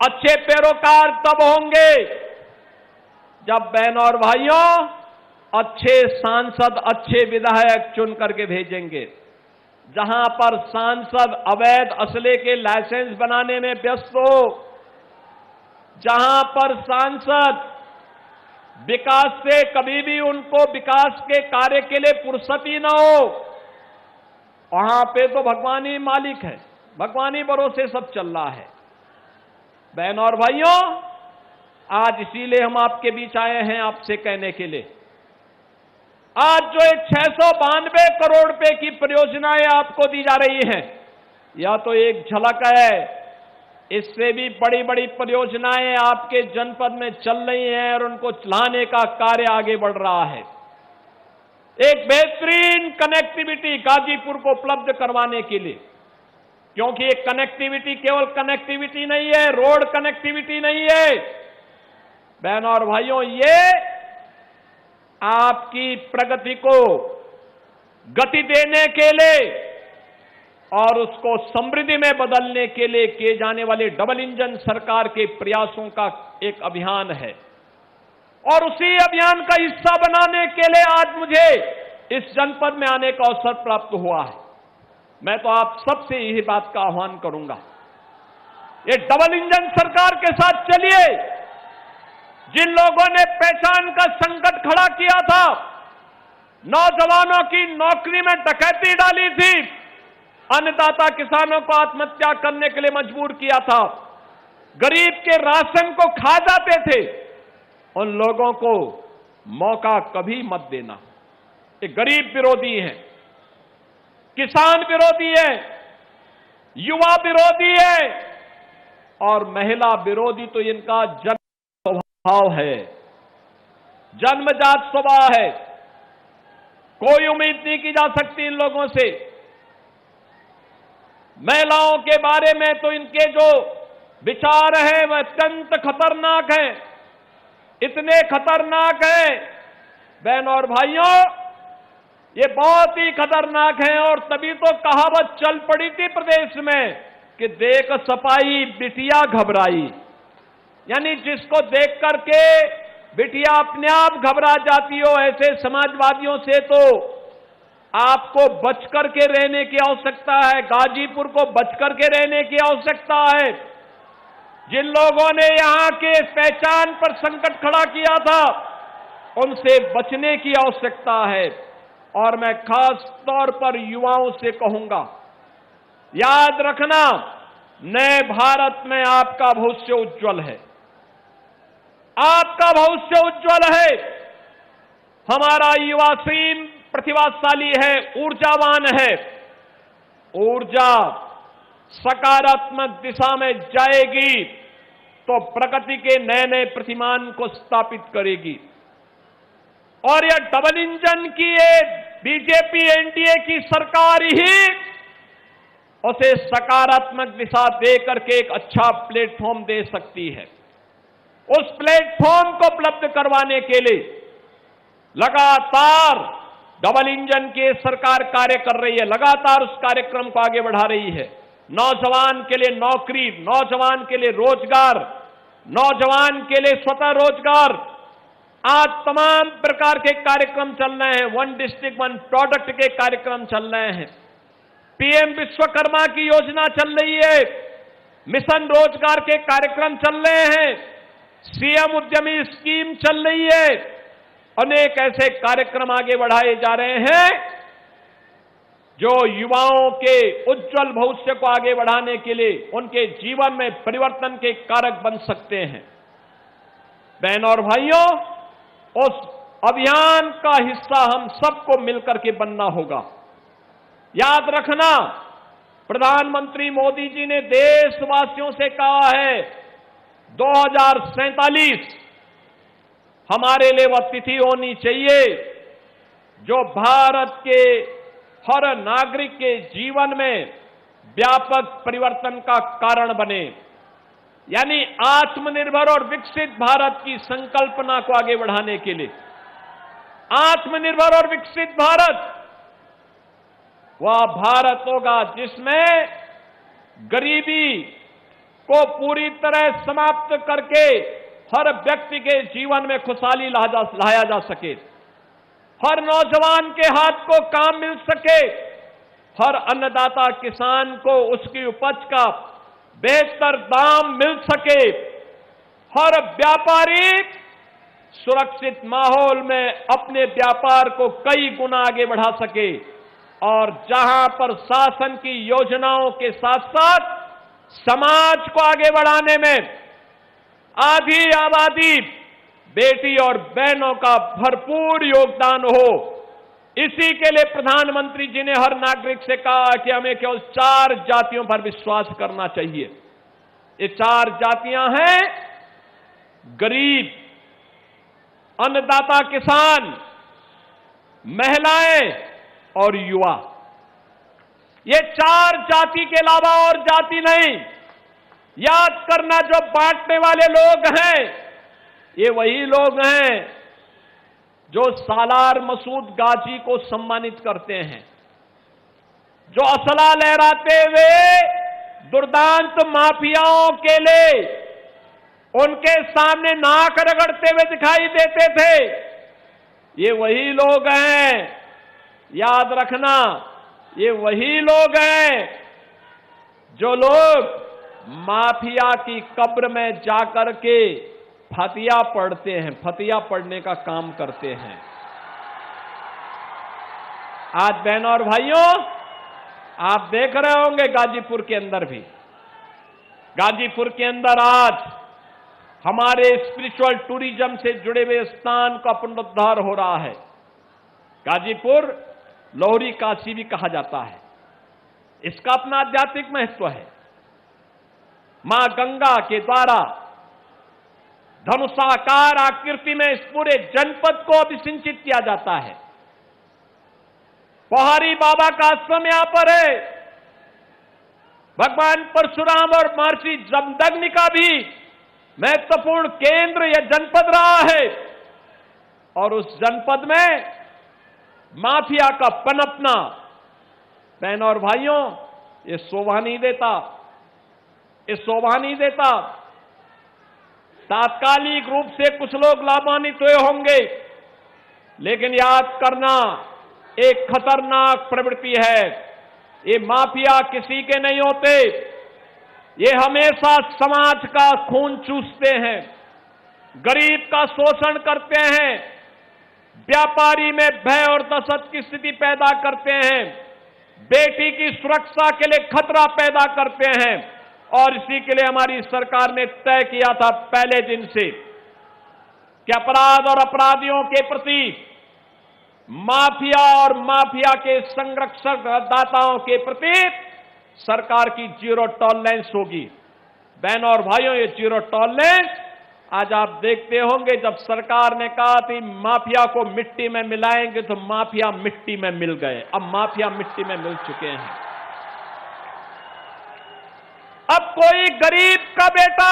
अच्छे पैरोकार तब होंगे जब बहन और भाइयों अच्छे सांसद, अच्छे विधायक चुन करके भेजेंगे। जहां पर सांसद अवैध असले के लाइसेंस बनाने में व्यस्त हो, जहां पर सांसद विकास से कभी भी उनको विकास के कार्य के लिए फुर्सत ही ना हो, वहां पे तो भगवान ही मालिक है, भगवान ही भरोसे सब चल रहा है। बहन और भाइयों, आज इसीलिए हम आपके बीच आए हैं आपसे कहने के लिए, आज जो एक 692 करोड़ रुपए की परियोजनाएं आपको दी जा रही हैं, यह तो एक झलक है। इससे भी बड़ी बड़ी परियोजनाएं आपके जनपद में चल रही हैं और उनको चलाने का कार्य आगे बढ़ रहा है। एक बेहतरीन कनेक्टिविटी गाजीपुर को उपलब्ध करवाने के लिए, क्योंकि ये कनेक्टिविटी केवल कनेक्टिविटी नहीं है, रोड कनेक्टिविटी नहीं है बहन और भाइयों, ये आपकी प्रगति को गति देने के लिए और उसको समृद्धि में बदलने के लिए किए जाने वाले डबल इंजन सरकार के प्रयासों का एक अभियान है। और उसी अभियान का हिस्सा बनाने के लिए आज मुझे इस जनपद में आने का अवसर प्राप्त हुआ है। मैं तो आप सबसे यही बात का आह्वान करूंगा, ये डबल इंजन सरकार के साथ चलिए। जिन लोगों ने पहचान का संकट खड़ा किया था, नौजवानों की नौकरी में डकैती डाली थी, अन्नदाता किसानों को आत्महत्या करने के लिए मजबूर किया था, गरीब के राशन को खा जाते थे, उन लोगों को मौका कभी मत देना। ये गरीब विरोधी है, किसान विरोधी है, युवा विरोधी है और महिला विरोधी तो इनका जन्म स्वभाव है, जन्मजात स्वभाव है। कोई उम्मीद नहीं की जा सकती इन लोगों से। महिलाओं के बारे में तो इनके जो विचार हैं वह अत्यंत खतरनाक हैं, इतने खतरनाक हैं बहन और भाइयों, ये बहुत ही खतरनाक है। और तभी तो कहावत चल पड़ी थी प्रदेश में कि देख सपाई बिटिया घबराई, यानी जिसको देख करके बिटिया अपने आप घबरा जाती हो, ऐसे समाजवादियों से तो आपको बचकर के रहने की आवश्यकता है, गाजीपुर को बचकर के रहने की आवश्यकता है। जिन लोगों ने यहां के पहचान पर संकट खड़ा किया था, उनसे बचने की आवश्यकता है। और मैं खास तौर पर युवाओं से कहूंगा, याद रखना, नए भारत में आपका भविष्य उज्जवल है, आपका भविष्य उज्जवल है। हमारा युवा सीन प्रतिभाशाली है, ऊर्जावान है। ऊर्जा सकारात्मक दिशा में जाएगी तो प्रगति के नए नए प्रतिमान को स्थापित करेगी। और यह डबल इंजन की ये बीजेपी एनडीए की सरकार ही उसे सकारात्मक दिशा देकर के एक अच्छा प्लेटफॉर्म दे सकती है। उस प्लेटफॉर्म को उपलब्ध करवाने के लिए लगातार डबल इंजन की सरकार कार्य कर रही है, लगातार उस कार्यक्रम को आगे बढ़ा रही है। नौजवान के लिए नौकरी, नौजवान के लिए रोजगार, नौजवान के लिए स्वतः रोजगार, आज तमाम प्रकार के कार्यक्रम चल रहे हैं। वन डिस्ट्रिक्ट वन प्रोडक्ट के कार्यक्रम चल रहे हैं, पीएम विश्वकर्मा की योजना चल रही है, मिशन रोजगार के कार्यक्रम चल रहे हैं, सीएम उद्यमी स्कीम चल रही है। अनेक ऐसे कार्यक्रम आगे बढ़ाए जा रहे हैं जो युवाओं के उज्जवल भविष्य को आगे बढ़ाने के लिए, उनके जीवन में परिवर्तन के कारक बन सकते हैं। बहन और भाइयों, उस अभियान का हिस्सा हम सबको मिलकर के बनना होगा। याद रखना, प्रधानमंत्री मोदी जी ने देशवासियों से कहा है 2047 हमारे लिए वह तिथि होनी चाहिए जो भारत के हर नागरिक के जीवन में व्यापक परिवर्तन का कारण बने, यानी आत्मनिर्भर और विकसित भारत की संकल्पना को आगे बढ़ाने के लिए। आत्मनिर्भर और विकसित भारत वह भारत होगा जिसमें गरीबी, को पूरी तरह समाप्त करके हर व्यक्ति के जीवन में खुशहाली लाया जा सके, हर नौजवान के हाथ को काम मिल सके, हर अन्नदाता किसान को उसकी उपज का बेहतर दाम मिल सके, हर व्यापारी सुरक्षित माहौल में अपने व्यापार को कई गुना आगे बढ़ा सके, और जहां पर शासन की योजनाओं के साथ साथ समाज को आगे बढ़ाने में आधी आबादी बेटी और बहनों का भरपूर योगदान हो, इसी के लिए प्रधानमंत्री जी ने हर नागरिक से कहा कि हमें केवल 4 जातियों पर विश्वास करना चाहिए। ये 4 जातियां हैं गरीब, अन्नदाता किसान, महिलाएं और युवा। ये 4 जाति के अलावा और जाति नहीं। याद करना, जो बांटने वाले लोग हैं ये वही लोग हैं जो सालार मसूद गाजी को सम्मानित करते हैं, जो असला लहराते हुए दुर्दांत माफियाओं के लिए उनके सामने नाक रगड़ते हुए दिखाई देते थे। ये वही लोग हैं, याद रखना, ये वही लोग हैं जो लोग माफिया की कब्र में जाकर के फतिया पढ़ते हैं, फतिया पढ़ने का काम करते हैं। आज बहनों और भाइयों, आप देख रहे होंगे गाजीपुर के अंदर भी, गाजीपुर के अंदर आज हमारे स्पिरिचुअल टूरिज्म से जुड़े हुए स्थान का पुनरुद्धार हो रहा है। गाजीपुर लोहरी काशी भी कहा जाता है, इसका अपना आध्यात्मिक महत्व है। मां गंगा के द्वारा धनुषाकार आकृति में इस पूरे जनपद को अभिसिंचित किया जाता है। पहाड़ी बाबा का आश्रम यहां पर है। भगवान परशुराम और महर्षि जमदग्नि का भी महत्वपूर्ण केंद्र यह जनपद रहा है, और उस जनपद में माफिया का पनपना, बहनों और भाइयों, ये शोभा नहीं देता, ये शोभा नहीं देता। तात्कालिक रूप से कुछ लोग लाभान्वित हुए होंगे, लेकिन याद करना, एक खतरनाक प्रवृत्ति है। ये माफिया किसी के नहीं होते, ये हमेशा समाज का खून चूसते हैं, गरीब का शोषण करते हैं, व्यापारी में भय और दहशत की स्थिति पैदा करते हैं, बेटी की सुरक्षा के लिए खतरा पैदा करते हैं। और इसी के लिए हमारी सरकार ने तय किया था पहले दिन से कि अपराध और अपराधियों के प्रति, माफिया और माफिया के संरक्षक दाताओं के प्रति सरकार की 0 टॉलरेंस होगी। बहनों और भाइयों, ये 0 टॉलरेंस आज आप देखते होंगे, जब सरकार ने कहा थी माफिया को मिट्टी में मिलाएंगे, तो माफिया मिट्टी में मिल गए। अब माफिया मिट्टी में मिल चुके हैं। अब कोई गरीब का बेटा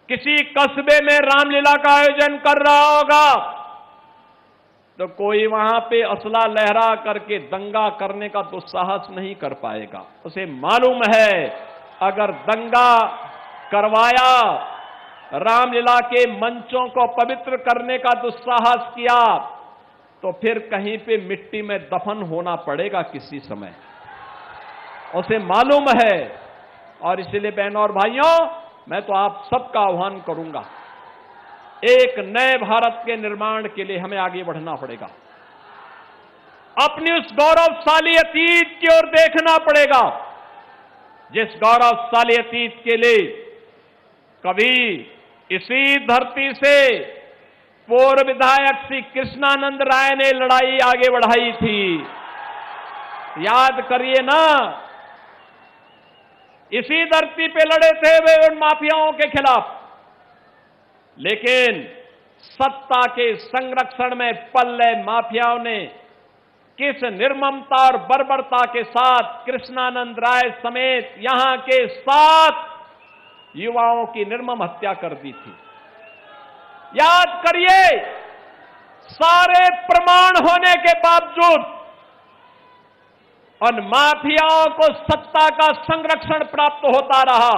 किसी कस्बे में रामलीला का आयोजन कर रहा होगा, तो कोई वहां पे असला लहरा करके दंगा करने का दुस्साहस नहीं कर पाएगा। उसे मालूम है, अगर दंगा करवाया, रामलीला के मंचों को पवित्र करने का दुस्साहस किया, तो फिर कहीं पे मिट्टी में दफन होना पड़ेगा किसी समय, उसे मालूम है। और इसलिए बहनों और भाइयों, मैं तो आप सबका आह्वान करूंगा, एक नए भारत के निर्माण के लिए हमें आगे बढ़ना पड़ेगा। अपनी उस गौरवशाली अतीत की ओर देखना पड़ेगा, जिस गौरवशाली अतीत के लिए कभी इसी धरती से पूर्व विधायक श्री कृष्णानंद राय ने लड़ाई आगे बढ़ाई थी। याद करिए ना, इसी धरती पे लड़े थे वे उन माफियाओं के खिलाफ। लेकिन सत्ता के संरक्षण में पल्ले माफियाओं ने किस निर्ममता और बर्बरता के साथ कृष्णानंद राय समेत यहां के 7 युवाओं की निर्मम हत्या कर दी थी। याद करिए, सारे प्रमाण होने के बावजूद और माफियाओं को सत्ता का संरक्षण प्राप्त होता रहा।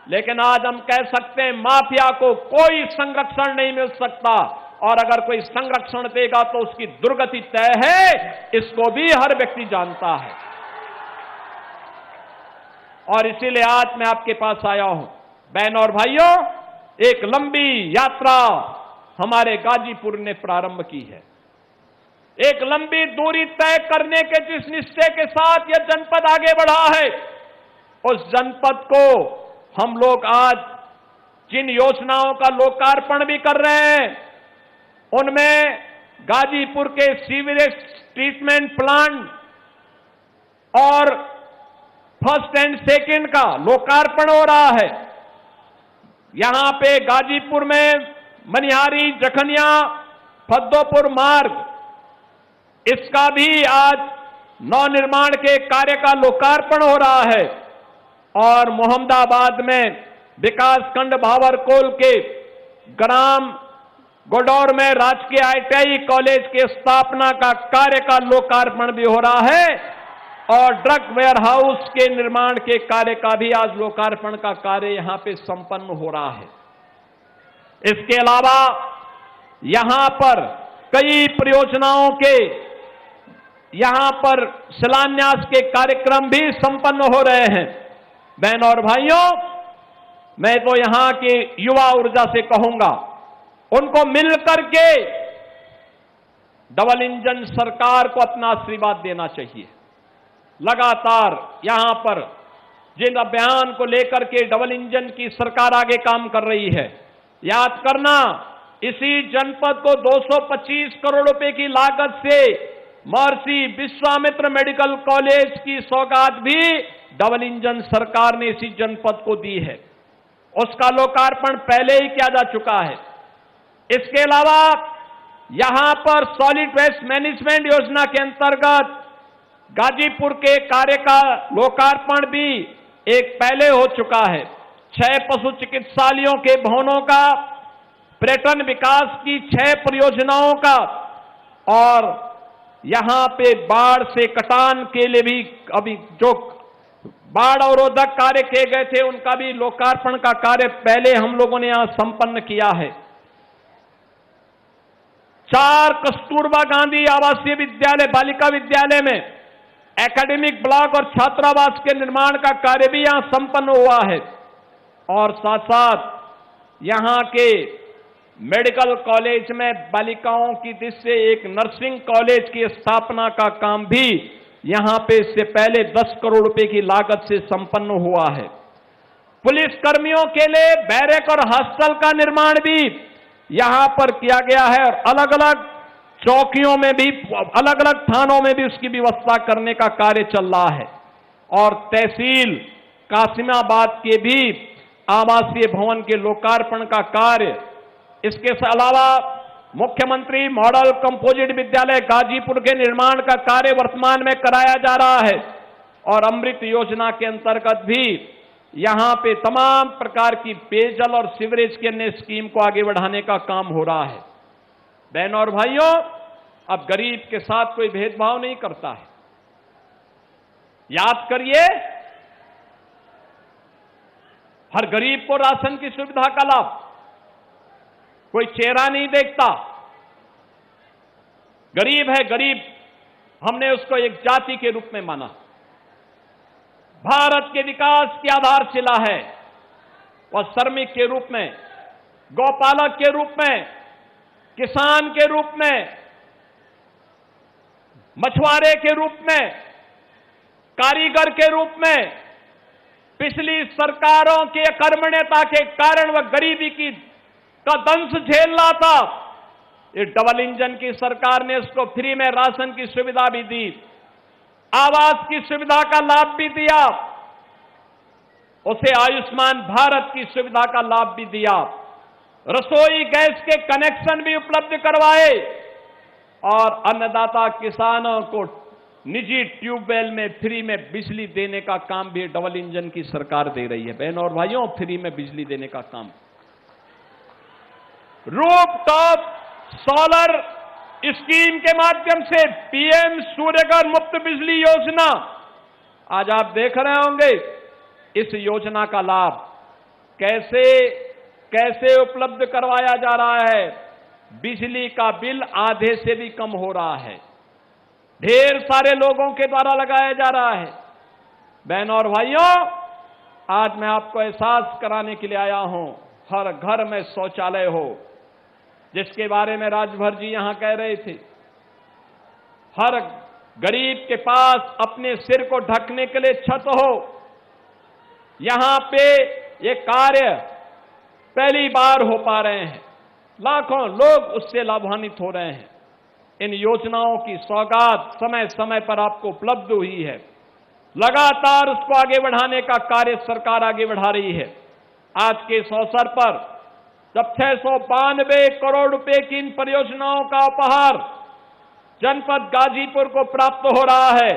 लेकिन आज हम कह सकते हैं माफिया को कोई संरक्षण नहीं मिल सकता, और अगर कोई संरक्षण देगा तो उसकी दुर्गति तय है, इसको भी हर व्यक्ति जानता है। और इसीलिए आज मैं आपके पास आया हूं। बहनों और भाइयों, एक लंबी यात्रा हमारे गाजीपुर ने प्रारंभ की है। एक लंबी दूरी तय करने के जिस निश्चय के साथ यह जनपद आगे बढ़ा है, उस जनपद को हम लोग आज जिन योजनाओं का लोकार्पण भी कर रहे हैं, उनमें गाजीपुर के सीवरेज ट्रीटमेंट प्लांट और फर्स्ट एंड सेकंड का लोकार्पण हो रहा है। यहां पे गाजीपुर में मनिहारी जखनिया फद्दोपुर मार्ग, इसका भी आज नवनिर्माण के कार्य का लोकार्पण हो रहा है। और मोहम्मदाबाद में विकासखंड भावरकोल के ग्राम गोडौर में राजकीय ITI कॉलेज के स्थापना का कार्य का लोकार्पण भी हो रहा है, और ड्रग वेयर हाउस के निर्माण के कार्य का भी आज लोकार्पण का कार्य यहां पे संपन्न हो रहा है। इसके अलावा यहां पर कई परियोजनाओं के यहां पर शिलान्यास के कार्यक्रम भी संपन्न हो रहे हैं। बहनों और भाइयों, मैं तो यहां के युवा ऊर्जा से कहूंगा, उनको मिलकर के डबल इंजन सरकार को अपना आशीर्वाद देना चाहिए। लगातार यहां पर जिन अभियान को लेकर के डबल इंजन की सरकार आगे काम कर रही है, याद करना, इसी जनपद को 225 करोड़ रुपए की लागत से महर्षि विश्वामित्र मेडिकल कॉलेज की सौगात भी डबल इंजन सरकार ने इसी जनपद को दी है। उसका लोकार्पण पहले ही किया जा चुका है। इसके अलावा यहां पर सॉलिड वेस्ट मैनेजमेंट योजना के अंतर्गत गाजीपुर के कार्य का लोकार्पण भी एक पहले हो चुका है। 6 पशु चिकित्सालयों के भवनों का, पर्यटन विकास की 6 परियोजनाओं का, और यहां पे बाढ़ से कटान के लिए भी अभी जो बाढ़ अवरोधक कार्य किए गए थे, उनका भी लोकार्पण का कार्य पहले हम लोगों ने यहां संपन्न किया है। 4 कस्तूरबा गांधी आवासीय विद्यालय, बालिका विद्यालय में एकेडमिक ब्लॉक और छात्रावास के निर्माण का कार्य भी यहां संपन्न हुआ है। और साथ साथ यहां के मेडिकल कॉलेज में बालिकाओं की दृष्टि से एक नर्सिंग कॉलेज की स्थापना का काम भी यहां पे इससे पहले 10 करोड़ रुपए की लागत से संपन्न हुआ है। पुलिस कर्मियों के लिए बैरक और हॉस्टल का निर्माण भी यहां पर किया गया है, और अलग अलग चौकियों में भी, अलग अलग थानों में भी उसकी व्यवस्था करने का कार्य चल रहा है। और तहसील कासिमाबाद के भी आवासीय भवन के लोकार्पण का कार्य, इसके अलावा मुख्यमंत्री मॉडल कंपोजिट विद्यालय गाजीपुर के निर्माण का कार्य वर्तमान में कराया जा रहा है। और अमृत योजना के अंतर्गत भी यहां पे तमाम प्रकार की पेयजल और सीवरेज की अन्य स्कीम को आगे बढ़ाने का काम हो रहा है। बहनों और भाइयों, अब गरीब के साथ कोई भेदभाव नहीं करता है। याद करिए, हर गरीब को राशन की सुविधा का लाभ, कोई चेहरा नहीं देखता। गरीब है गरीब, हमने उसको एक जाति के रूप में माना। भारत के विकास की आधारशिला है। वह श्रमिक के रूप में, गौपालक के रूप में, किसान के रूप में, मछुआरे के रूप में, कारीगर के रूप में, पिछली सरकारों के अकर्मण्यता के कारण वह गरीबी का दंश झेल रहा था। ये डबल इंजन की सरकार ने उसको फ्री में राशन की सुविधा भी दी, आवास की सुविधा का लाभ भी दिया, उसे आयुष्मान भारत की सुविधा का लाभ भी दिया, रसोई गैस के कनेक्शन भी उपलब्ध करवाए, और अन्नदाता किसानों को निजी ट्यूबवेल में फ्री में बिजली देने का काम भी डबल इंजन की सरकार दे रही है। बहनों और भाइयों, फ्री में बिजली देने का काम, रूफ टॉप सोलर स्कीम के माध्यम से पीएम सूर्यघर मुफ्त बिजली योजना, आज आप देख रहे होंगे इस योजना का लाभ कैसे कैसे उपलब्ध करवाया जा रहा है। बिजली का बिल आधे से भी कम हो रहा है, ढेर सारे लोगों के द्वारा लगाया जा रहा है। बहनों और भाइयों, आज मैं आपको एहसास कराने के लिए आया हूं, हर घर में शौचालय हो, जिसके बारे में राजभर जी यहां कह रहे थे। हर गरीब के पास अपने सिर को ढकने के लिए छत हो। यहां पे ये कार्य पहली बार हो पा रहे हैं, लाखों लोग उससे लाभान्वित हो रहे हैं। इन योजनाओं की सौगात समय समय पर आपको उपलब्ध हुई है, लगातार उसको आगे बढ़ाने का कार्य सरकार आगे बढ़ा रही है। आज के इस अवसर पर जब 692 करोड़ रुपए की इन परियोजनाओं का उपहार जनपद गाजीपुर को प्राप्त हो रहा है,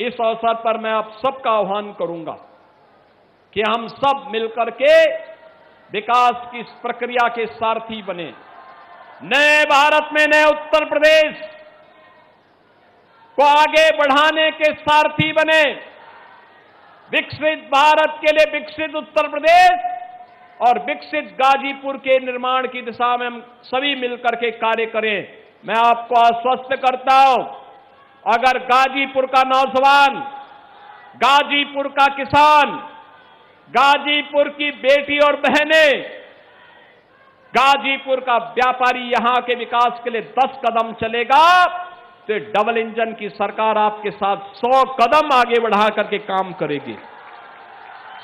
इस अवसर पर मैं आप सबका आह्वान करूंगा कि हम सब मिलकर के विकास की इस प्रक्रिया के सारथी बने। नए भारत में नए उत्तर प्रदेश को आगे बढ़ाने के सारथी बने। विकसित भारत के लिए विकसित उत्तर प्रदेश और विकसित गाजीपुर के निर्माण की दिशा में हम सभी मिलकर के कार्य करें। मैं आपको आश्वस्त करता हूं, अगर गाजीपुर का नौजवान, गाजीपुर का किसान, गाजीपुर की बेटी और बहनें, गाजीपुर का व्यापारी यहां के विकास के लिए 10 कदम चलेगा तो डबल इंजन की सरकार आपके साथ 100 कदम आगे बढ़ा करके काम करेगी,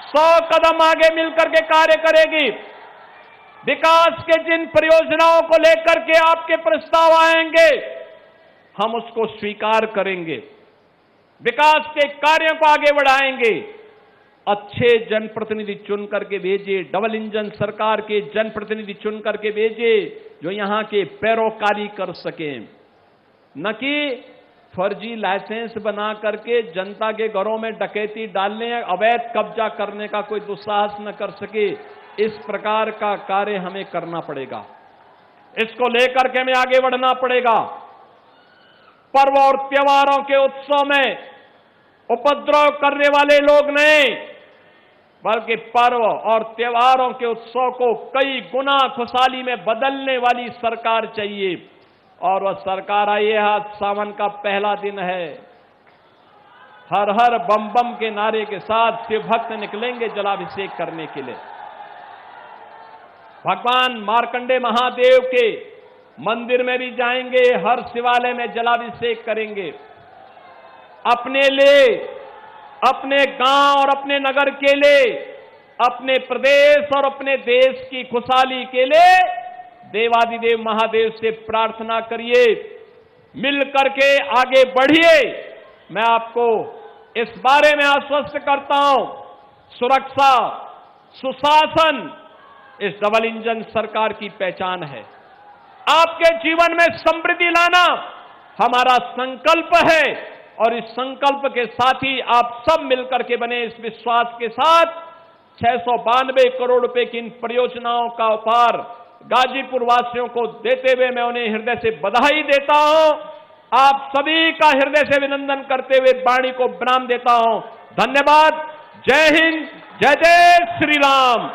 100 कदम आगे मिलकर के कार्य करेगी। विकास के जिन परियोजनाओं को लेकर के आपके प्रस्ताव आएंगे, हम उसको स्वीकार करेंगे, विकास के कार्यों को आगे बढ़ाएंगे। अच्छे जनप्रतिनिधि चुन करके भेजिए, डबल इंजन सरकार के जनप्रतिनिधि चुन करके भेजिए जो यहां के पैरोकारी कर सकें, न कि फर्जी लाइसेंस बना करके जनता के घरों में डकैती डालने, अवैध कब्जा करने का कोई दुस्साहस न कर सके। इस प्रकार का कार्य हमें करना पड़ेगा, इसको लेकर के हमें आगे बढ़ना पड़ेगा। पर्व और त्योहारों के उत्सव में उपद्रव करने वाले लोग नहीं, बल्कि पर्व और त्योहारों के उत्सव को कई गुना खुशहाली में बदलने वाली सरकार चाहिए। और वह सरकार आई है, आज सावन का पहला दिन है। हर हर बम बम के नारे के साथ शिव भक्त निकलेंगे जलाभिषेक करने के लिए। भगवान मार्कंडे महादेव के मंदिर में भी जाएंगे, हर शिवालय में जलाभिषेक करेंगे। अपने लिए, अपने गांव और अपने नगर के लिए, अपने प्रदेश और अपने देश की खुशहाली के लिए देवादिदेव महादेव से प्रार्थना करिए, मिल करके आगे बढ़िए। मैं आपको इस बारे में आश्वस्त करता हूं, सुरक्षा, सुशासन इस डबल इंजन सरकार की पहचान है। आपके जीवन में समृद्धि लाना हमारा संकल्प है और इस संकल्प के साथ ही आप सब मिलकर के बने। इस विश्वास के साथ 692 करोड़ रुपए की इन परियोजनाओं का उपहार गाजीपुर वासियों को देते हुए मैं उन्हें हृदय से बधाई देता हूं। आप सभी का हृदय से अभिनंदन करते हुए वाणी को विराम देता हूं। धन्यवाद। जय हिंद, जय जय श्री राम।